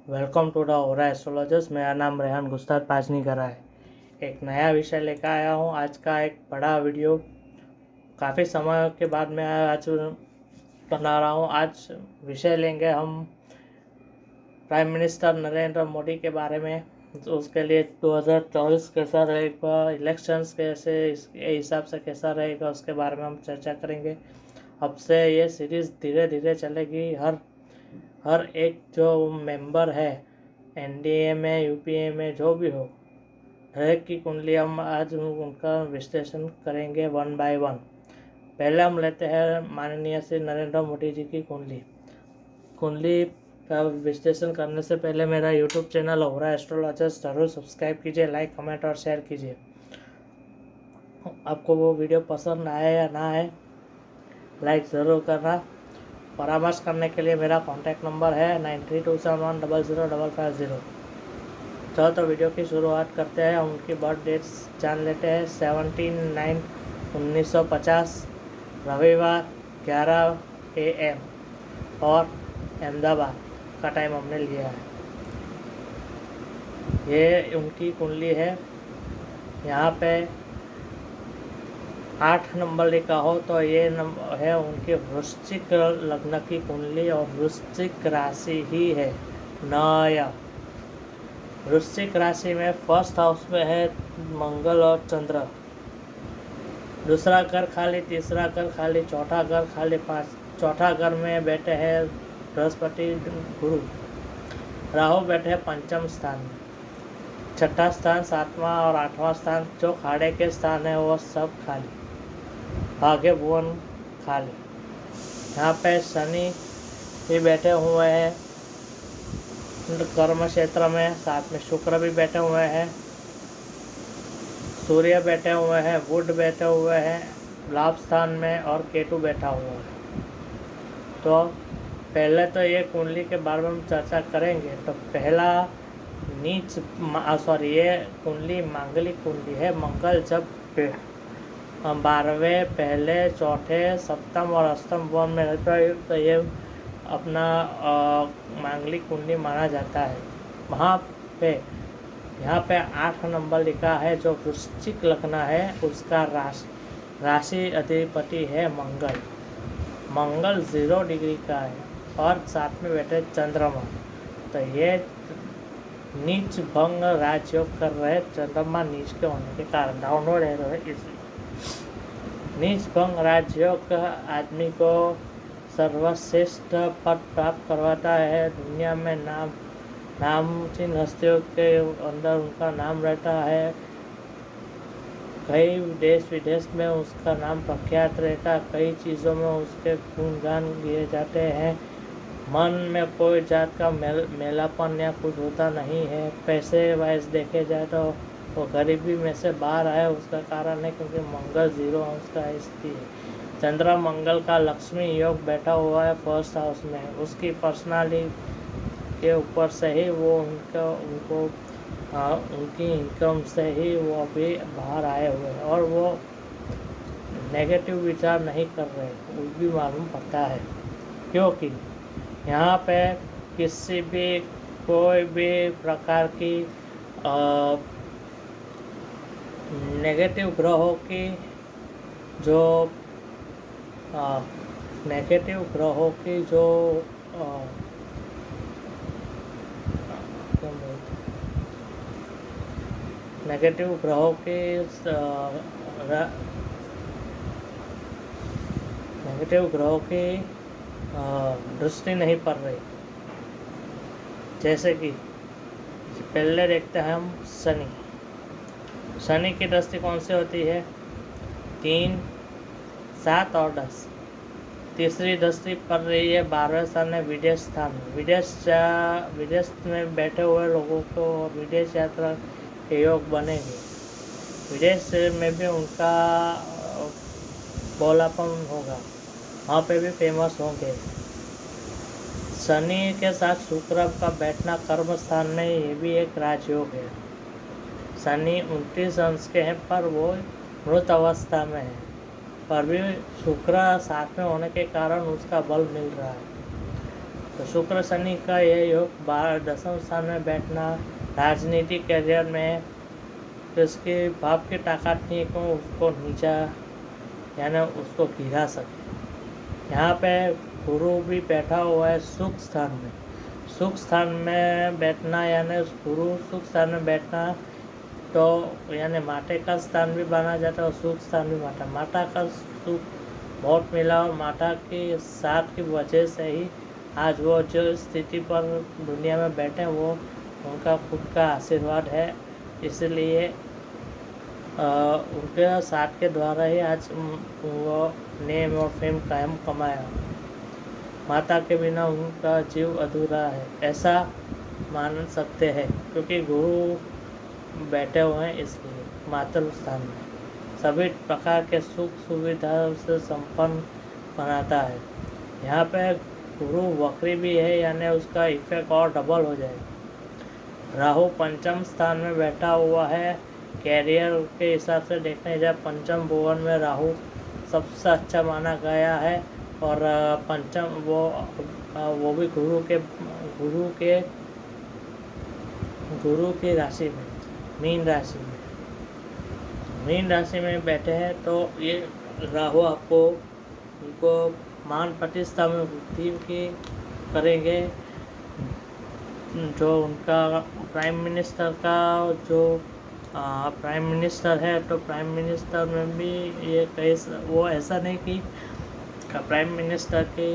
Welcome to the Aura astrologers. मेरा नाम रेहान गुस्ताद पाजनी करा है। एक नया विषय लेकर आया हूँ। आज का एक बड़ा वीडियो काफ़ी समय के बाद मैं आज बना रहा हूँ। आज विषय लेंगे हम प्राइम मिनिस्टर नरेंद्र मोदी के बारे में। तो उसके लिए 2024 कैसा रहेगा, इलेक्शंस कैसे, इसके हिसाब से कैसा रहेगा, उसके बारे में हम चर्चा करेंगे। अब से ये सीरीज़ धीरे धीरे चलेगी। हर एक जो मेंबर है एनडीए में, यूपीए में, जो भी हो, हर एक की कुंडली हम आज उनका विश्लेषण करेंगे वन बाय वन। पहले हम लेते हैं माननीय श्री नरेंद्र मोदी जी की कुंडली का विश्लेषण करने से पहले मेरा यूट्यूब चैनल ओरा एस्ट्रोलॉजर्स ज़रूर सब्सक्राइब कीजिए, लाइक, कमेंट और शेयर कीजिए। आपको वो वीडियो पसंद आए या ना आए, लाइक ज़रूर करना। परामर्श करने के लिए मेरा कॉन्टैक्ट नंबर है 9327100550। चलो तो वीडियो की शुरुआत करते हैं। हम उनकी बर्थ डेट्स जान लेते हैं। 17/9/1950 रविवार 11 AM और अहमदाबाद का टाइम हमने लिया है। ये उनकी कुंडली है। यहाँ पे 8 नंबर लिखा हो तो ये नंबर है उनके वृश्चिक लग्न की कुंडली और वृश्चिक राशि ही है नया। वृश्चिक राशि में फर्स्ट हाउस में है मंगल और चंद्र, दूसरा घर खाली, तीसरा घर खाली, चौथा घर खाली, चौथा घर में बैठे हैं बृहस्पति गुरु। राहु बैठे हैं पंचम स्थान में। छठा स्थान, सातवां और आठवां स्थान जो खाड़े के स्थान है वो सब खाली, भाग्य भुवन खाली। यहाँ पे शनि भी बैठे हुए हैं कर्म क्षेत्र में, साथ में शुक्र भी बैठे हुए हैं, सूर्य बैठे हुए हैं, बुध बैठे हुए हैं लाभ स्थान में और केतु बैठा हुआ है। तो पहले तो ये कुंडली के बारे में हम चर्चा करेंगे। तो पहला ये कुंडली मांगलिक कुंडली है। मंगल जब 12वें, पहले, चौथे, सप्तम और अष्टम भवन में रहता है तो ये अपना मांगलिक कुंडली माना जाता है। वहाँ पे यहाँ पे 8 नंबर लिखा है जो वृश्चिक लग्न है, उसका राशि अधिपति है मंगल। मंगल 0 डिग्री का है और साथ में बैठे चंद्रमा। तो ये नीच भंग राजयोग कर रहे, चंद्रमा नीच के होने के कारण डाउनवर्ड है रहे। इसलिए नीच भंग राजयोग आदमी को सर्वश्रेष्ठ पद प्राप्त करवाता है। दुनिया में नामचीन हस्तियों के अंदर उनका नाम रहता है। कई देश विदेश में उसका नाम प्रख्यात रहता है। कई चीज़ों में उसके गुणगान किए जाते हैं। मन में कोई जात का मेलापन या कुछ होता नहीं है। पैसे वाइज देखे जाए तो वो गरीबी में से बाहर आए, उसका कारण है क्योंकि मंगल 0 अंश का स्थिति है। चंद्र मंगल का लक्ष्मी योग बैठा हुआ है फर्स्ट हाउस में। उसकी पर्सनालिटी के ऊपर से ही वो उनकी इनकम से ही वो अभी बाहर आए हुए हैं और वो नेगेटिव विचार नहीं कर रहे, वो भी मालूम पड़ता है। क्योंकि यहाँ पे किसी भी कोई भी प्रकार की नेगेटिव ग्रहों की जो नेगेटिव ग्रहों की जो नेगेटिव ग्रहों की नेगेटिव ग्रहों की दृष्टि नहीं पड़ रही। जैसे कि पहले देखते हैं हम शनि की दृष्टि कौन सी होती है? 3, 7 और 10। तीसरी दृष्टि पड़ रही है 12वें स्थान में विदेश स्थान में। विदेश में बैठे हुए लोगों को विदेश यात्रा के योग बनेंगे। विदेश में भी उनका बोलापन होगा, वहाँ पे भी फेमस होंगे। शनि के साथ शुक्र का बैठना कर्म स्थान में, ये भी एक राजयोग है। शनि 29 अंश के हैं पर वो मृत अवस्था में है, पर भी शुक्र साथ में होने के कारण उसका बल मिल रहा है। तो शुक्र शनि का यह योग 10वें स्थान में बैठना राजनीतिक करियर में तो इसके बाप की ताकत नहीं है कि उसको नीचा यानी उसको गिरा सके। यहाँ पे गुरु भी बैठा हुआ है सुख स्थान में। सुख स्थान में बैठना यानी गुरु सुख स्थान में बैठना तो यानी माता का स्थान भी माना जाता है और सुख स्थान भी माता का सुख बहुत मिला और माता के साथ की वजह से ही आज वो जो स्थिति पर दुनिया में बैठे वो उनका खुद का आशीर्वाद है। इसलिए उनके साथ के द्वारा ही आज वो नेम और फेम कायम कमाया। माता के बिना उनका जीव अधूरा है ऐसा मान सकते हैं क्योंकि गुरु बैठे हुए हैं इसलिए मातृ स्थान में सभी प्रकार के सुख सुविधा से संपन्न बनाता है। यहाँ पे गुरु वक्री भी है यानी उसका इफेक्ट और डबल हो जाएगा। राहु पंचम स्थान में बैठा हुआ है। कैरियर के हिसाब से देखने जाए पंचम भुवन में राहु सबसे अच्छा माना गया है और पंचम वो भी गुरु की राशि में मीन राशि में बैठे हैं तो ये राहु आपको उनको मान प्रतिष्ठा में वृद्धि की करेंगे। जो उनका प्राइम मिनिस्टर का जो प्राइम मिनिस्टर है तो प्राइम मिनिस्टर में भी ये वो ऐसा नहीं कि प्राइम मिनिस्टर के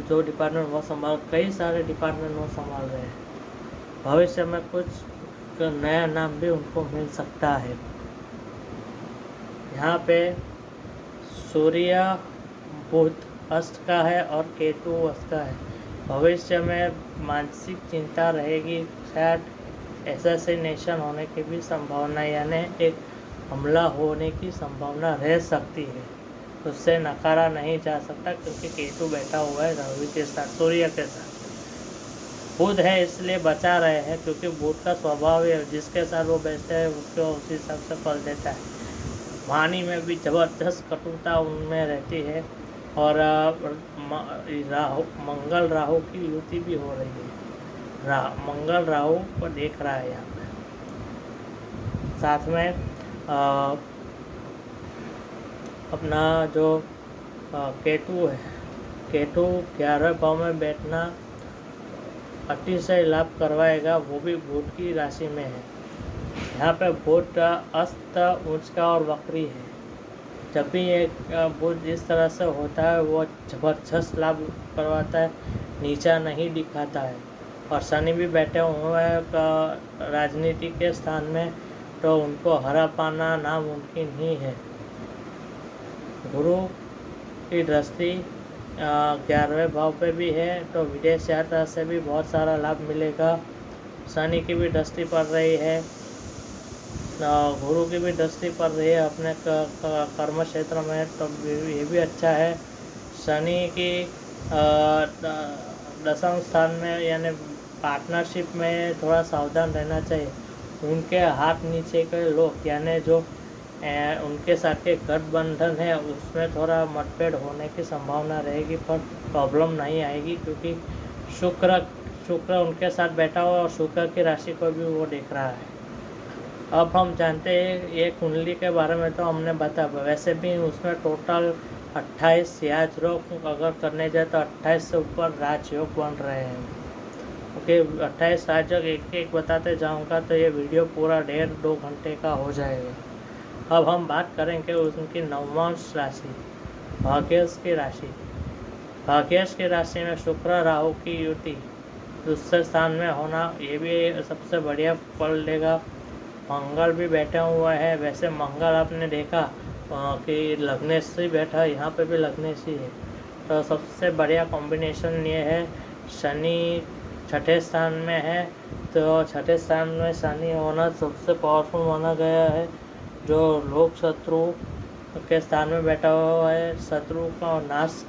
जो डिपार्टमेंट वो कई सारे डिपार्टमेंट वो संभाल रहे हैं। भविष्य में कुछ नया नाम भी उनको मिल सकता है। यहाँ पे सूर्य बुध अस्त का है और केतु अस्त का है। भविष्य में मानसिक चिंता रहेगी, शायद असैसिनेशन होने की भी संभावना यानी एक हमला होने की संभावना रह सकती है। उससे नकारा नहीं जा सकता क्योंकि केतु बैठा हुआ है रवि के साथ सूर्य के साथ। बुध है इसलिए बचा रहे हैं क्योंकि बुध का स्वभाव है जिसके साथ वो बैठते हैं उसको उसी हिसाब से फल देता है। वाणी में भी जबरदस्त कटुता उनमें रहती है और मंगल राहु की युति भी हो रही है। मंगल राहु को देख रहा है यहाँ पे। साथ में अपना जो केतु है, केतु 11वें भाव में बैठना अतिशय लाभ करवाएगा, वो भी बुध की राशि में है। यहाँ पे बुध अस्त उच्च का और वक्री है। जब भी एक बुध इस तरह से होता है वो जबरदस्त लाभ करवाता है, नीचा नहीं दिखाता है। और शनि भी बैठे हुए हैं राजनीति के स्थान में तो उनको हरा पाना नामुमकिन ही है। गुरु की दृष्टि 11वें भाव पे भी है तो विदेश यात्रा से भी बहुत सारा लाभ मिलेगा। शनि की भी दृष्टि पड़ रही है, गुरु की भी दृष्टि पड़ रही है अपने कर्म क्षेत्र में तो ये भी अच्छा है। शनि की 10वें स्थान में यानी पार्टनरशिप में थोड़ा सावधान रहना चाहिए। उनके हाथ नीचे के लोग यानी जो उनके साथ के गठबंधन है उसमें थोड़ा मतभेद होने की संभावना रहेगी पर प्रॉब्लम नहीं आएगी क्योंकि शुक्र उनके साथ बैठा हुआ और शुक्र की राशि को भी वो देख रहा है। अब हम जानते हैं ये कुंडली के बारे में तो हमने बताया, वैसे भी उसमें टोटल 28 राजयोग अगर करने जाए तो 28 से ऊपर राजयोग बन रहे हैं। ओके 28 राजयोग एक एक बताते जाऊंगा तो ये वीडियो पूरा 1.5-2 घंटे का हो जाएगा। अब हम बात करेंगे उनकी नवमांश राशि भाग्यश की राशि। भाग्यश की राशि में शुक्र राहु की युति दूसरे स्थान में होना ये भी सबसे बढ़िया फल देगा। मंगल भी बैठा हुआ है, वैसे मंगल आपने देखा कि लग्नेश बैठा, यहाँ पे भी लग्नेश ही है तो सबसे बढ़िया कॉम्बिनेशन ये है। शनि 6ठे स्थान में है तो 6ठे स्थान में शनि होना सबसे पावरफुल माना गया है। जो लोक शत्रु के स्थान में बैठा हुआ है, शत्रु का नाश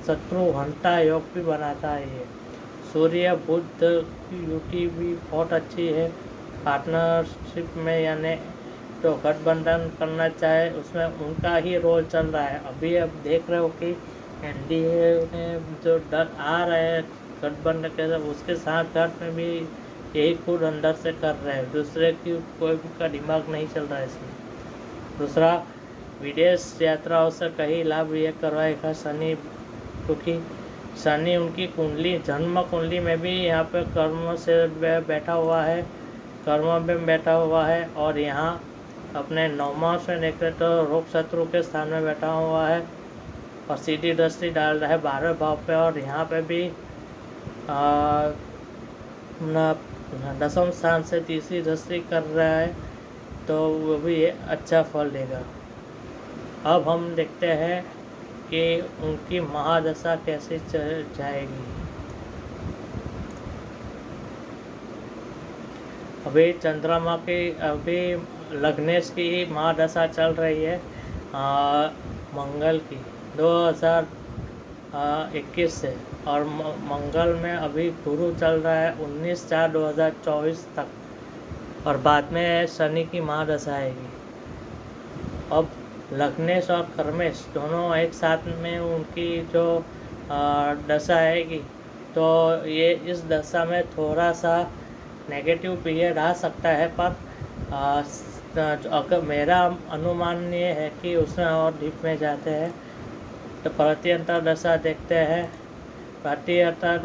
शत्रु हंता योग भी बनाता है। ये सूर्य बुध की युति भी बहुत अच्छी है। पार्टनरशिप में यानी तो गठबंधन करना चाहे उसमें उनका ही रोल चल रहा है। अभी अब देख रहे हो कि एनडीए में जो डर आ रहे हैं गठबंधन के उसके साथ साथ में भी यही खुद अंदर से कर रहे हैं, दूसरे की कोई का दिमाग नहीं चल रहा है इसमें। दूसरा, विदेश यात्राओं से कहीं लाभ ये करवाएगा शनि, क्योंकि शनि उनकी कुंडली जन्म कुंडली में भी यहाँ पे कर्म से बैठा हुआ है, कर्म में बैठा हुआ है, और यहाँ अपने नौमा से देखें तो रोग शत्रु के स्थान में बैठा हुआ है और सीधी दृष्टि डाल रहा है 12वें भाव पे, और यहाँ पे भी दसम स्थान से तीसरी दृष्टि कर रहा है, तो वो भी अच्छा फल देगा। अब हम देखते हैं कि उनकी महादशा कैसे जाएगी। अभी चंद्रमा की, अभी लग्नेश की ही महादशा चल रही है मंगल की 2021 से, और मंगल में अभी गुरु चल रहा है 19/4/2024 तक, और बाद में शनि की महादशा आएगी। अब लग्नेश और कर्मेश दोनों एक साथ में उनकी जो दशा आएगी, तो ये इस दशा में थोड़ा सा नेगेटिव पीरियड आ सकता है, पर अगर मेरा अनुमान ये है कि उसमें और डीप में जाते हैं तो प्रत्यंतर दशा देखते हैं। प्रत्यंतर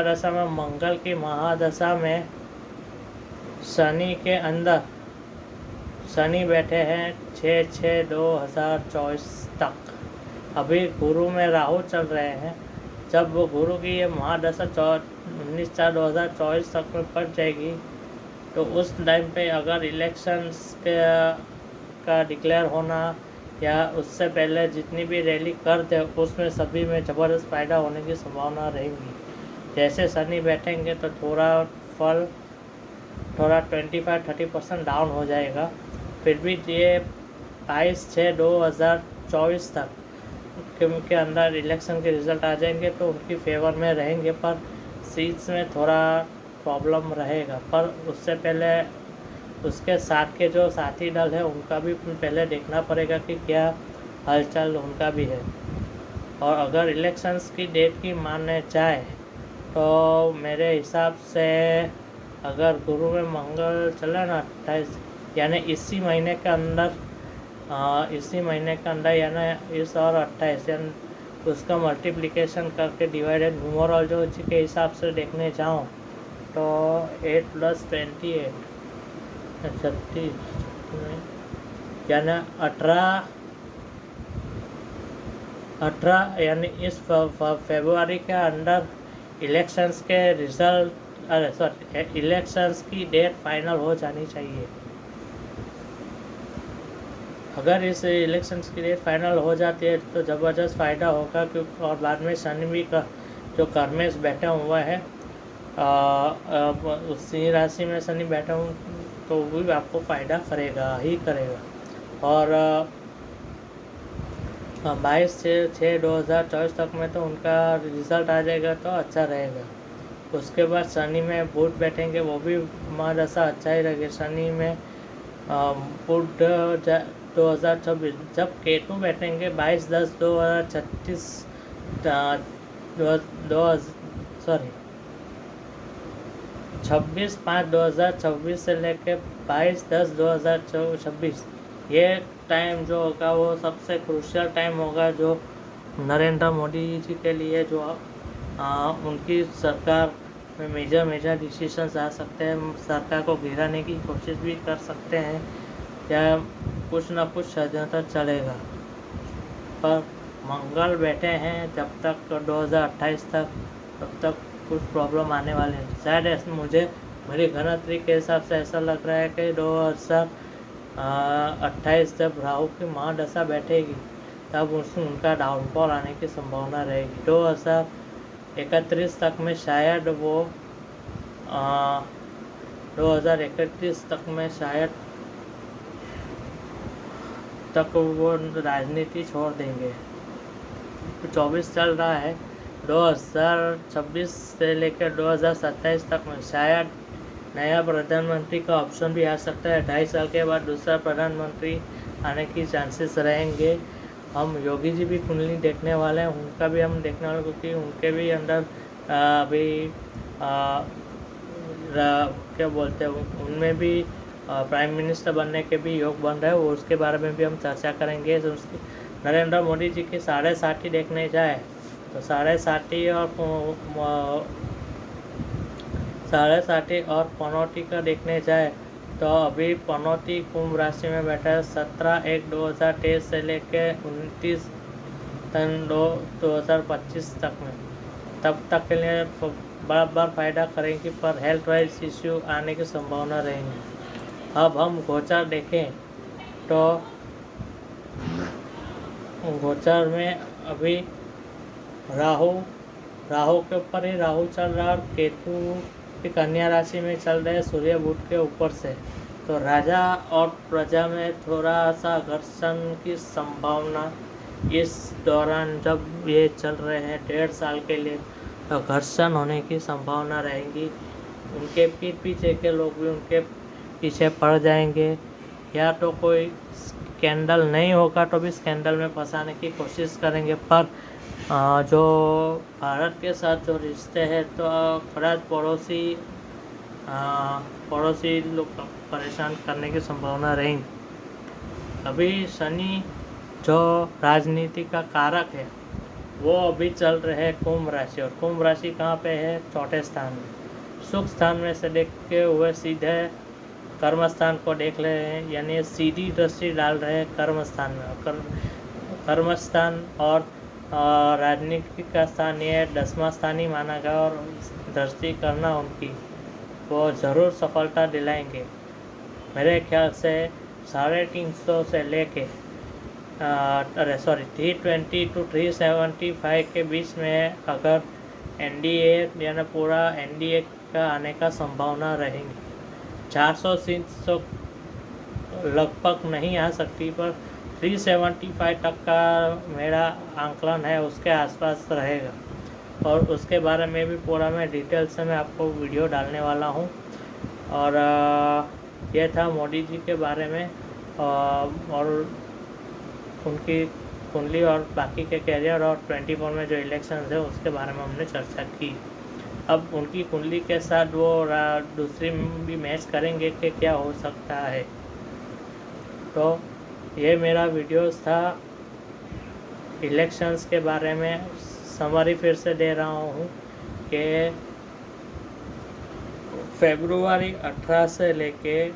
दशा में मंगल की महादशा में शनि के अंदर शनि बैठे हैं 6/6/2024 तक। अभी गुरु में राहु चल रहे हैं। जब वो गुरु की ये महादशा 19/4/2024 तक में पड़ जाएगी, तो उस टाइम पे अगर इलेक्शंस का डिक्लेयर होना या उससे पहले जितनी भी रैली करते उसमें सभी में ज़बरदस्त फ़ायदा होने की संभावना रहेगी। जैसे शनि बैठेंगे तो थोड़ा फल थोड़ा 25-30% डाउन हो जाएगा। फिर भी ये 22/6/2024 तक के अंदर इलेक्शन के रिज़ल्ट आ जाएंगे तो उनकी फेवर में रहेंगे, पर सीट्स में थोड़ा प्रॉब्लम रहेगा। पर उससे पहले उसके साथ के जो साथी दल है उनका भी पहले देखना पड़ेगा कि क्या हलचल उनका भी है। और अगर इलेक्शंस की डेट की माने जाए तो मेरे हिसाब से अगर गुरु में मंगल चले ना 28, यानी इसी महीने के अंदर यानी इस और 28 यानी उसका मल्टीप्लिकेशन करके डिवाइडेड न्यूमरल जो के हिसाब से देखने जाऊँ तो 8 + 28 36 यानी 18 यानी इस फरवरी के अंदर इलेक्शंस के रिज़ल्ट इलेक्शंस की डेट फाइनल हो जानी चाहिए। अगर इस इलेक्शंस की डेट फाइनल हो जाती है तो ज़बरदस्त फ़ायदा होगा, क्योंकि और बाद में शनि भी का जो कर्मेश बैठा हुआ है उसी राशि में शनि बैठा हूँ तो वो भी आपको फ़ायदा करेगा ही करेगा। और 22/6/2024 तक में तो उनका रिज़ल्ट आ जाएगा तो अच्छा रहेगा। उसके बाद शनि में बुध बैठेंगे, वो भी महादशा अच्छा ही रहेगा। शनि में बुध 2026, जब केतु बैठेंगे 22/10/2036 26/5/2026 से लेके 22/10/2026 ये टाइम जो होगा वो सबसे क्रूशियल टाइम होगा, जो नरेंद्र मोदी जी के लिए, जो उनकी सरकार में मेजर डिसीजंस आ सकते हैं, सरकार को गिराने की कोशिश भी कर सकते हैं, या कुछ ना कुछ षड्यंत्र चलेगा। पर मंगल बैठे हैं जब तक 2028 तक, तब तक कुछ प्रॉब्लम आने वाले हैं। शायद ऐसे मुझे मेरी गणतरी के हिसाब से ऐसा लग रहा है कि 2028 जब राहु की महादशा बैठेगी तब उनका डाउनफॉल आने की संभावना रहेगी। 2031 तक में शायद वो 2031 तक में शायद तक वो राजनीति छोड़ देंगे। 24 चल रहा है, 2026 से लेकर 2027 तक में शायद नया प्रधानमंत्री का ऑप्शन भी आ सकता है। 2.5 साल के बाद दूसरा प्रधानमंत्री आने की चांसेस रहेंगे। हम योगी जी भी कुंडली देखने वाले हैं, उनका भी हम देखने वाले, क्योंकि उनके भी अंदर अभी क्या बोलते हैं, उनमें भी प्राइम मिनिस्टर बनने के भी योग बन रहे हैं, वो उसके बारे में भी हम चर्चा करेंगे। तो उसकी नरेंद्र मोदी जी की 60 देखने जाए तो 60 और पनौती का देखने जाए तो अभी पनौती कुंभ राशि में बैठा है 17/1/2023 से लेकर 29/2/2025 तक में। तब तक के लिए बराबर फायदा करेंगी, पर हेल्थ वाइज इश्यू आने की संभावना रहेंगी। अब हम गोचर देखें तो गोचर में अभी राहु के ऊपर ही राहु चल रहा है और केतु की कन्या राशि में चल रहे, सूर्य बुध के ऊपर से। तो राजा और प्रजा में थोड़ा सा घर्षण की संभावना इस दौरान, जब ये चल रहे हैं 1.5 साल के लिए, तो घर्षण होने की संभावना रहेगी। उनके पीठ पीछे के लोग भी उनके पीछे पड़ जाएंगे, या तो कोई स्कैंडल नहीं होगा तो भी स्कैंडल में फंसाने की कोशिश करेंगे। पर जो भारत के साथ जो रिश्ते हैं, तो खराज पड़ोसी लोग परेशान करने की संभावना रहेंगी। अभी शनि जो राजनीति का कारक है, वो अभी चल रहे हैं कुंभ राशि, और कुंभ राशि कहाँ पे है? चौथे स्थान में। सुख स्थान में से देखते हुए सीधे कर्म स्थान को देख रहे हैं, यानी सीधी दृष्टि डाल रहे हैं कर्म स्थान में। कर्म स्थान और राजनीति का स्थान ये 10वां स्थान ही माना गया, और दृष्टि करना उनकी वो ज़रूर सफलता दिलाएंगे। मेरे ख्याल से 350 से लेके 320 to 375 के बीच में अगर एनडीए यानी पूरा एनडीए का आने का संभावना रहेंगी। 400 लगभग नहीं आ सकती, पर 375 तक का मेरा आंकलन है, उसके आसपास रहेगा। और उसके बारे में भी पूरा मैं डिटेल से मैं आपको वीडियो डालने वाला हूँ। और ये था मोदी जी के बारे में, और उनकी कुंडली और बाकी के कैरियर, और 24 में जो इलेक्शन है उसके बारे में हमने चर्चा की। अब उनकी कुंडली के साथ वो दूसरी भी मैच करेंगे कि क्या हो सकता है। तो ये मेरा वीडियोस था इलेक्शंस के बारे में। समरी फिर से दे रहा हूँ कि फरवरी 18 से लेके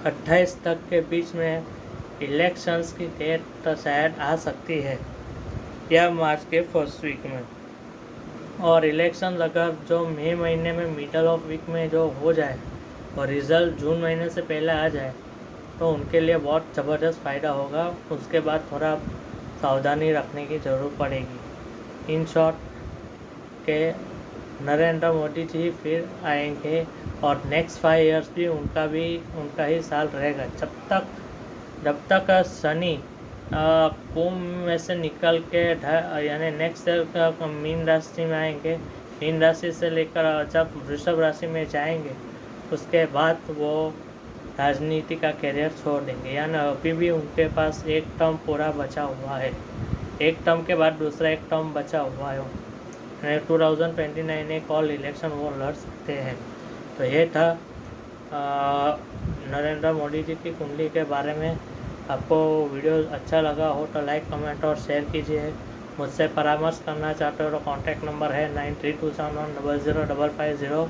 28 तक के बीच में इलेक्शंस की डेट तो शायद आ सकती है, या मार्च के फर्स्ट वीक में। और इलेक्शंस अगर जो मई महीने में मिडल ऑफ वीक में जो हो जाए और रिज़ल्ट जून महीने से पहले आ जाए, तो उनके लिए बहुत ज़बरदस्त फ़ायदा होगा। उसके बाद थोड़ा सावधानी रखने की ज़रूरत पड़ेगी। इन शॉर्ट के नरेंद्र मोदी जी फिर आएंगे, और नेक्स्ट 5 इयर्स भी उनका ही साल रहेगा, जब तक शनि कुंभ में से निकल के यानी नेक्स्ट ईयर मीन राशि में आएंगे। मीन राशि से लेकर जब वृषभ राशि में जाएंगे, उसके बाद वो राजनीति का करियर छोड़ देंगे। यानी अभी भी उनके पास एक टर्म पूरा बचा हुआ है, एक टर्म के बाद दूसरा एक टर्म बचा हुआ है। 2029 एक और इलेक्शन वो लड़ सकते हैं। तो ये था नरेंद्र मोदी जी की कुंडली के बारे में। आपको वीडियो अच्छा लगा हो तो लाइक, कमेंट और शेयर कीजिए। मुझसे परामर्श करना चाहते हो तो कॉन्टैक्ट नंबर है 9327100550।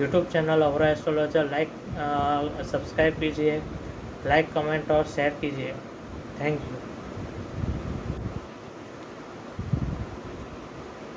यूट्यूब चैनल अवरा एस्ट्रोलॉजर सब्सक्राइब कीजिए, लाइक, कमेंट और शेयर कीजिए। Thank you.